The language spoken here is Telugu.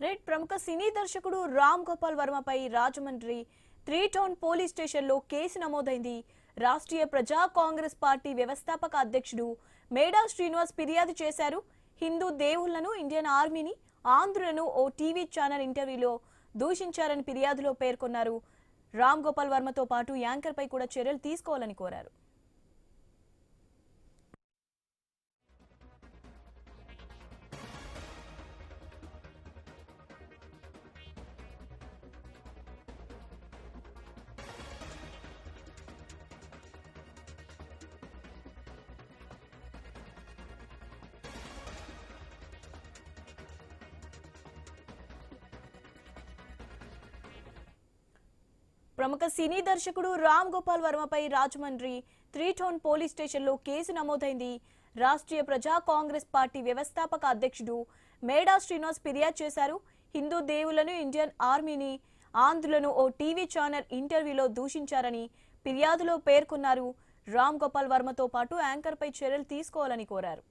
రైట్ ప్రముఖ సినీ దర్శకుడు రామ్ గోపాల్ వర్మపై రాజమండ్రి 3 టౌన్ పోలీస్ స్టేషన్లో కేసు నమోదైంది. రాష్ట్రీయ ప్రజా కాంగ్రెస్ పార్టీ వ్యవస్థాపక అధ్యక్షుడు మేడా శ్రీనివాస్ ఫిర్యాదు చేశారు. హిందూ దేవుళ్లను, ఇండియన్ ఆర్మీని, ఆంధ్రులను ఓ టీవీ ఛానల్ ఇంటర్వ్యూలో దూషించారని ఫిర్యాదులో పేర్కొన్నారు. రామ్ గోపాల్ వర్మతో పాటు యాంకర్పై కూడా చర్యలు తీసుకోవాలని కోరారు. ప్రముఖ సినీ దర్శకుడు రామ్ గోపాల్ వర్మపై రాజమండ్రి 3 టౌన్ పోలీస్ స్టేషన్లో కేసు నమోదైంది. రాష్ట్రీయ ప్రజా కాంగ్రెస్ పార్టీ వ్యవస్థాపక అధ్యక్షుడు మేడా శ్రీనివాస్ ఫిర్యాదు చేశారు. హిందూ దేవుళ్లను, ఇండియన్ ఆర్మీని, ఆంధ్రులను ఓ టీవీ ఛానల్ ఇంటర్వ్యూలో దూషించారని ఫిర్యాదులో పేర్కొన్నారు. రామ్ గోపాల్ వర్మతో పాటు యాంకర్పై చర్యలు తీసుకోవాలని కోరారు.